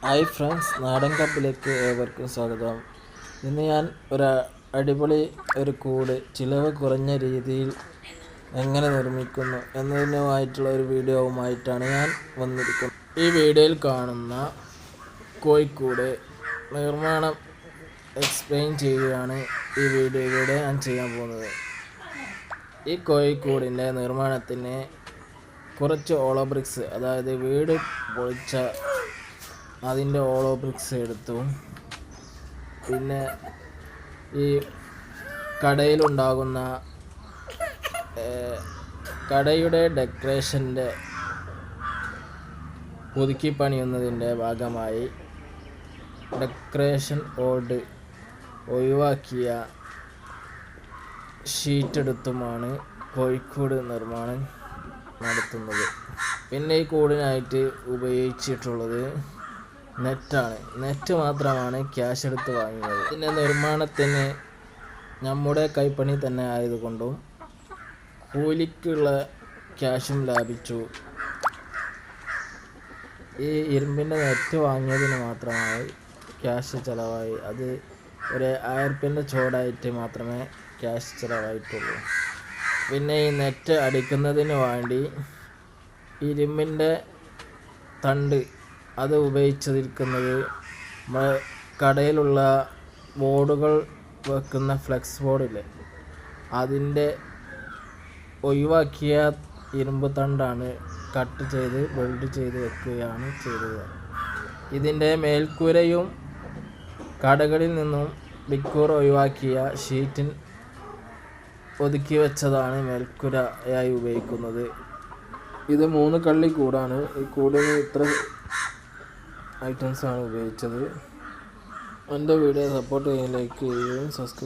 Hi friends, നാടൻ കപ്പിലേക്ക് ഏവർക്കും സ്വാഗതം. ഇന്ന് ഞാൻ അടിപൊളി കൂട് ചിലവ് കുറഞ്ഞ രീതിയിൽ എങ്ങനെ നിർമ്മിക്കുന്നു എന്നതിനുമായിട്ടുള്ള ഒരു വീഡിയോവുമായിട്ടാണ് ഞാൻ വന്നിരിക്കുന്നത്. ഈ വീഡിയോയിൽ കാണുന്ന കോഴിക്കൂട് നിർമ്മാണം എക്സ്പ്ലെയിൻ ചെയ്യുകയാണ് ഈ വീഡിയോയിലൂടെ ഞാൻ ചെയ്യാൻ പോകുന്നത്. ഈ കോഴിക്കൂടിൻ്റെ നിർമ്മാണത്തിന് കുറച്ച് ഓളോ ബ്രിക്സ്, അതായത് വീട് പൊളിച്ച അതിൻ്റെ ഓളോ ബ്രിക്സ് എടുത്തു. പിന്നെ ഈ കടയിലുണ്ടാകുന്ന കടയുടെ ഡെക്കറേഷൻ്റെ പുതുക്കി പണിയുന്നതിൻ്റെ ഭാഗമായി ഡെക്കറേഷൻ ബോർഡ് ഒഴിവാക്കിയ ഷീറ്റ് എടുത്തുമാണ് കോഴിക്കൂട് നിർമ്മാണം നടത്തുന്നത്. പിന്നെ ഈ കൂടിനായിട്ട് ഉപയോഗിച്ചിട്ടുള്ളത് നെറ്റ് മാത്രമാണ് ക്യാഷ് എടുത്ത് വാങ്ങിയത്. ഇതിൻ്റെ നിർമ്മാണത്തിന് നമ്മുടെ കൈപ്പണി തന്നെ ആയതുകൊണ്ടും കൂലിക്കുള്ള ക്യാഷും ലാഭിച്ചു. ഈ ഇരുമ്പിൻ്റെ നെറ്റ് വാങ്ങിയതിന് മാത്രമായി ക്യാഷ് ചിലവായി. അത് ഒരു 1000 റുപ്യൻ്റെ ചോടായിട്ട് മാത്രമേ ക്യാഷ് ചിലവായിട്ടുള്ളൂ. പിന്നെ ഈ നെറ്റ് അടിക്കുന്നതിന് വേണ്ടി ഇരുമ്പിൻ്റെ തണ്ട് അത് ഉപയോഗിച്ചിരിക്കുന്നത് കടയിലുള്ള ബോർഡുകൾ വെക്കുന്ന ഫ്ലെക്സ് ബോർഡിൽ അതിൻ്റെ ഒഴിവാക്കിയ ഇരുമ്പ് തണ്ടാണ് കട്ട് ചെയ്ത് വെൽഡ് ചെയ്ത് വെക്കുകയാണ് ചെയ്തത്. ഇതിൻ്റെ മേൽക്കൂരയും കടകളിൽ നിന്നും ഡിക്കൂർ ഒഴിവാക്കിയ ഷീറ്റിൽ ഒതുക്കി വെച്ചതാണ് മേൽക്കൂരയായി ഉപയോഗിക്കുന്നത്. ഇത് 3 കള്ളി കൂടാണ്. ഈ കൂടിന് ഇത്ര ഐറ്റംസാണ് ഉപയോഗിച്ചത്. എൻ്റെ വീഡിയോ സപ്പോർട്ട് ചെയ്യാൻ ലൈക്ക് ചെയ്യുകയും സബ്സ്ക്രൈബ്